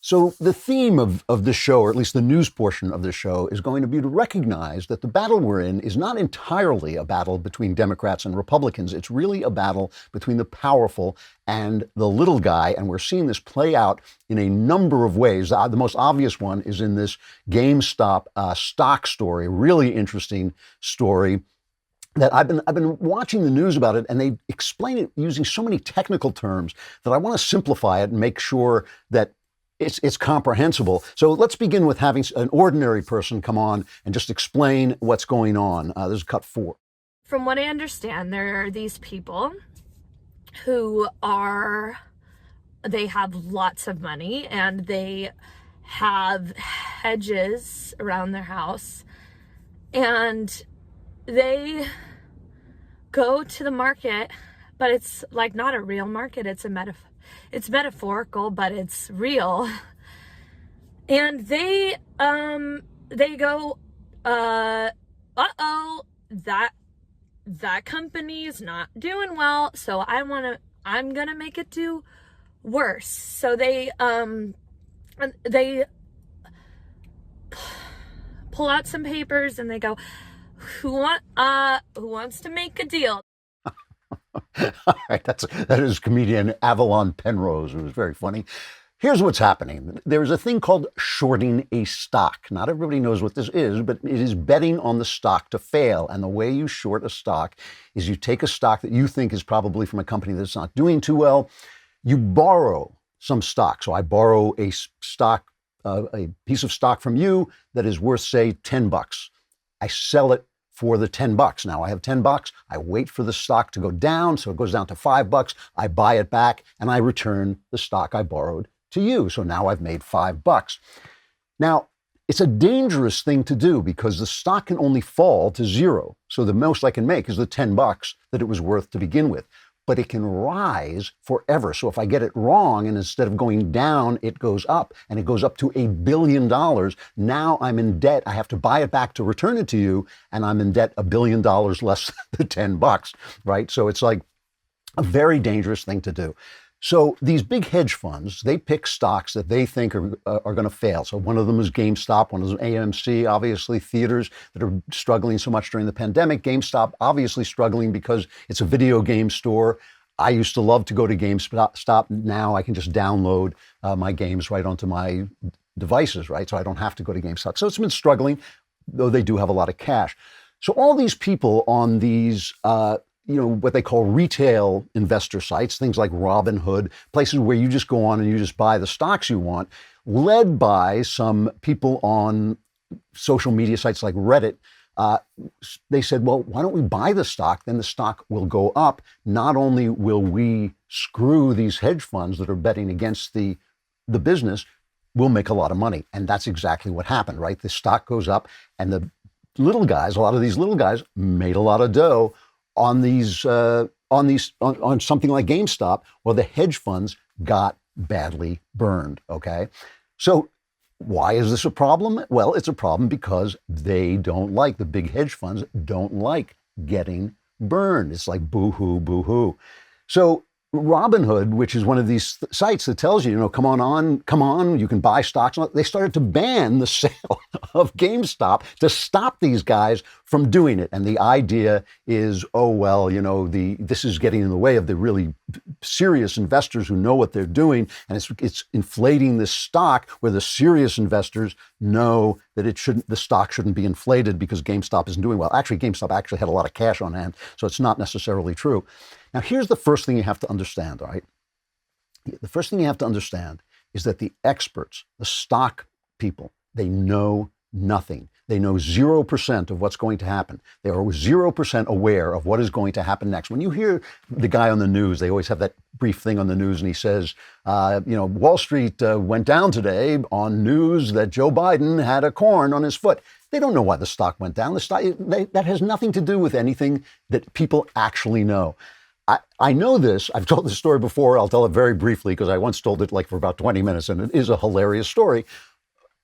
So the theme of the show, or at least the news portion of the show, is going to be to recognize that the battle we're in is not entirely a battle between Democrats and Republicans. It's really a battle between the powerful and the little guy. And we're seeing this play out in a number of ways. The most obvious one is in this GameStop stock story, really interesting story that I've been watching the news about it, and they explain it using so many technical terms that I want to simplify it and make sure that it's comprehensible. So let's begin with having an ordinary person come on and just explain what's going on. This is cut 4. From what I understand, there are these people who they have lots of money and they have hedges around their house, and they go to the market, but it's like not a real market. It's metaphorical, but it's real. And they go, uh-oh, that company is not doing well, so I'm gonna make it do worse. So they pull out some papers and they go, who wants to make a deal? All right, that is comedian Avalon Penrose. It was very funny. Here's what's happening. There's a thing called shorting a stock. Not everybody knows what this is, but it is betting on the stock to fail. And the way you short a stock is you take a stock that you think is probably from a company that's not doing too well. You borrow some stock. So I borrow a piece of stock from you that is worth, say, $10. I sell it for the $10. Now I have $10. I wait for the stock to go down, so it goes down to $5. I buy it back and I return the stock I borrowed to you. So now I've made $5. Now, it's a dangerous thing to do because the stock can only fall to zero. So the most I can make is the $10 that it was worth to begin with. But it can rise forever. So if I get it wrong and instead of going down, it goes up and it goes up to $1 billion. Now I'm in debt. I have to buy it back to return it to you. And I'm in debt $1 billion less than $10, right? So it's like a very dangerous thing to do. So these big hedge funds, they pick stocks that they think are going to fail. So one of them is GameStop, one of them is AMC, obviously theaters that are struggling so much during the pandemic. GameStop obviously struggling because it's a video game store. I used to love to go to GameStop. Now I can just download my games right onto my devices, right? So I don't have to go to GameStop. So it's been struggling, though they do have a lot of cash. So all these people on these what they call retail investor sites, things like Robinhood, places where you just go on and you just buy the stocks you want, led by some people on social media sites like Reddit. They said, well, why don't we buy the stock? Then the stock will go up. Not only will we screw these hedge funds that are betting against the business, we'll make a lot of money. And that's exactly what happened, right? The stock goes up and the little guys, a lot of these little guys made a lot of dough on something like GameStop, or the hedge funds got badly burned, okay? So why is this a problem? Well, it's a problem because the big hedge funds don't like getting burned. It's like boo-hoo, boo-hoo. So Robinhood, which is one of these sites that tells you, come on, you can buy stocks. They started to ban the sale of GameStop to stop these guys from doing it. And the idea is, this is getting in the way of the really serious investors who know what they're doing. And it's inflating this stock where the serious investors know that the stock shouldn't be inflated because GameStop isn't doing well. Actually, GameStop actually had a lot of cash on hand, so it's not necessarily true. Now, here's the first thing you have to understand, all right? The first thing you have to understand is that the experts, the stock people, they know nothing. They know 0% of what's going to happen. They are 0% aware of what is going to happen next. When you hear the guy on the news, they always have that brief thing on the news and he says, Wall Street went down today on news that Joe Biden had a corn on his foot. They don't know why the stock went down. That has nothing to do with anything that people actually know. I know this. I've told this story before. I'll tell it very briefly because I once told it for about 20 minutes, and it is a hilarious story.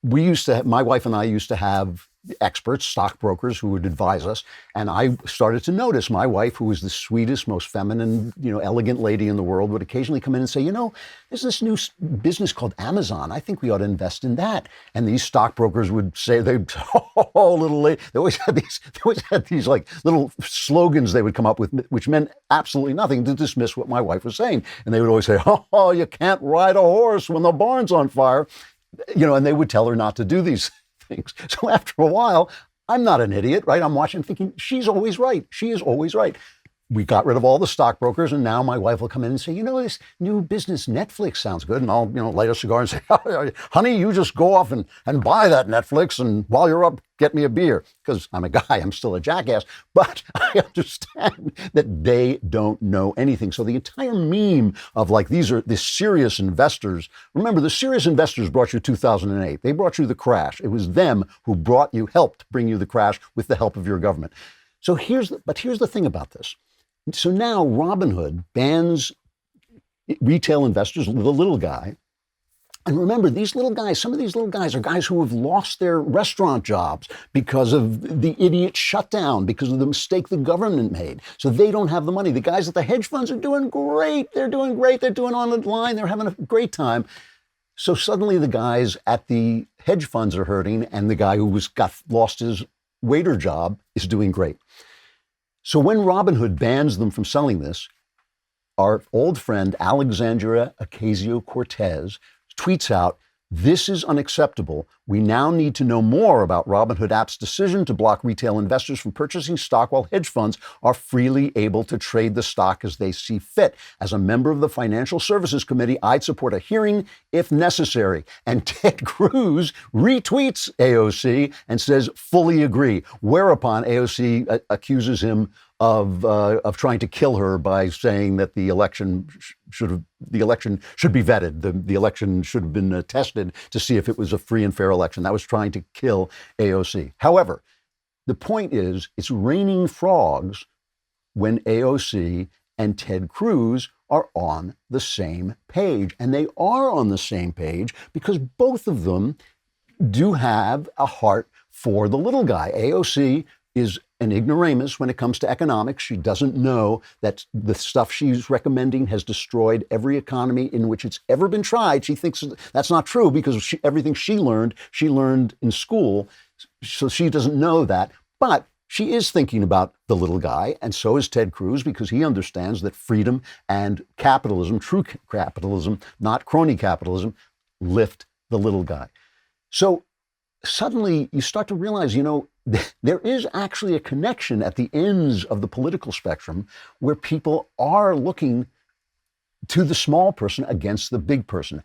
My wife and I used to have experts, stockbrokers who would advise us. And I started to notice my wife, who was the sweetest, most feminine, elegant lady in the world, would occasionally come in and say, there's this new business called Amazon. I think we ought to invest in that. And these stockbrokers would say, oh, little lady. They always had these like little slogans they would come up with, which meant absolutely nothing, to dismiss what my wife was saying. And they would always say, oh, you can't ride a horse when the barn's on fire. And they would tell her not to do these things. So after a while, I'm not an idiot, right? I'm watching thinking, she's always right. She is always right. We got rid of all the stockbrokers, and now my wife will come in and say, this new business Netflix sounds good. And I'll, light a cigar and say, honey, you just go off and buy that Netflix, and while you're up, get me a beer. Because I'm a guy, I'm still a jackass, but I understand that they don't know anything. So the entire meme of like, these are the serious investors. Remember, the serious investors brought you 2008. They brought you the crash. It was them who helped bring you the crash with the help of your government. So here's the thing about this. So now Robinhood bans retail investors, the little guy. And remember, some of these little guys are guys who have lost their restaurant jobs because of the idiot shutdown, because of the mistake the government made. So they don't have the money. The guys at the hedge funds are doing great. They're doing great. They're doing online. They're having a great time. So suddenly the guys at the hedge funds are hurting, and the guy who lost his waiter job is doing great. So when Robinhood bans them from selling this, our old friend Alexandria Ocasio-Cortez tweets out, "This is unacceptable. We now need to know more about Robinhood app's decision to block retail investors from purchasing stock while hedge funds are freely able to trade the stock as they see fit. As a member of the Financial Services Committee, I'd support a hearing if necessary." And Ted Cruz retweets AOC and says, "Fully agree." Whereupon AOC accuses him of trying to kill her by saying that the election should be vetted. The election should have been tested to see if it was a free and fair election. That was trying to kill AOC. However, the point is, it's raining frogs when AOC and Ted Cruz are on the same page. And they are on the same page because both of them do have a heart for the little guy. AOC is an ignoramus when it comes to economics. She doesn't know that the stuff she's recommending has destroyed every economy in which it's ever been tried. She thinks that's not true because everything she learned in school. So she doesn't know that. But she is thinking about the little guy, and so is Ted Cruz, because he understands that freedom and capitalism, true capitalism, not crony capitalism, lift the little guy. So suddenly you start to realize, there is actually a connection at the ends of the political spectrum where people are looking to the small person against the big person.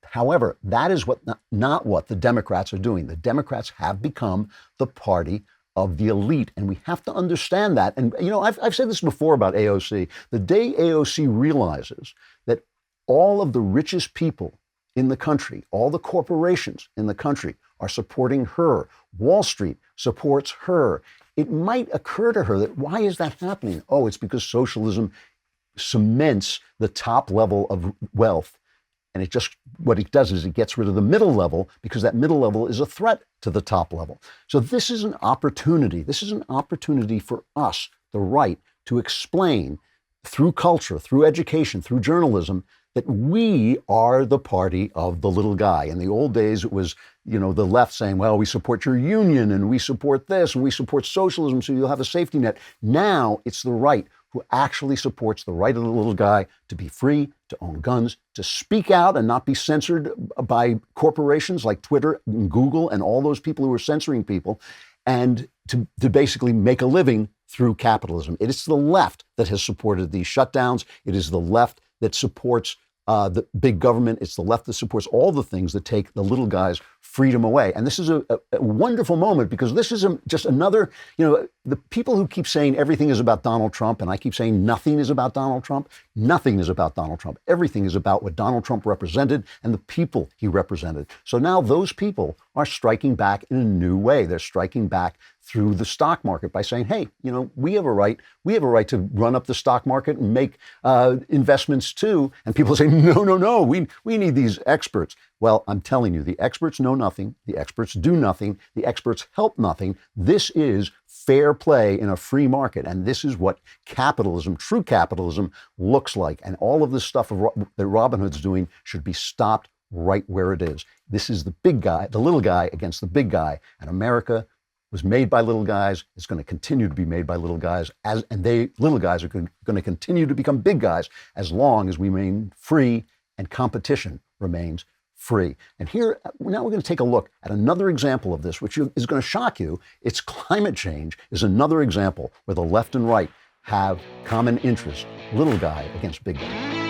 However, that is not what the Democrats are doing. The Democrats have become the party of the elite, and we have to understand that. And, I've said this before about AOC. The day AOC realizes that all of the richest people in the country, all the corporations in the country are supporting her, Wall Street supports her, it might occur to her that, why is that happening? Oh, it's because socialism cements the top level of wealth. And what it does is it gets rid of the middle level, because that middle level is a threat to the top level. So this is an opportunity. This is an opportunity for us, the right, to explain through culture, through education, through journalism, that we are the party of the little guy. In the old days, it was, the left saying, well, we support your union and we support this and we support socialism so you'll have a safety net. Now it's the right who actually supports the right of the little guy to be free, to own guns, to speak out and not be censored by corporations like Twitter and Google and all those people who are censoring people, and to basically make a living through capitalism. It is the left that has supported these shutdowns. It is the left that supports the big government. It's the left that supports all the things that take the little guy's freedom away. And this is a wonderful moment, because this is just another, the people who keep saying everything is about Donald Trump, and I keep saying nothing is about Donald Trump. Nothing is about Donald Trump. Everything is about what Donald Trump represented and the people he represented. So now those people are striking back in a new way. They're striking back through the stock market by saying, hey, we have a right to run up the stock market and make investments too. And people say, no, we need these experts. Well, I'm telling you, the experts know nothing. The experts do nothing. The experts help nothing. This is fair play in a free market. And this is what capitalism, true capitalism, looks like. And all of this stuff that Robinhood's doing should be stopped right where it is. This is the big guy, the little guy against the big guy. And America was made by little guys. It's going to continue to be made by little guys, little guys are going to continue to become big guys as long as we remain free and competition remains free. And here, now we're going to take a look at another example of this, which is going to shock you. It's climate change is another example where the left and right have common interests, little guy against big guy.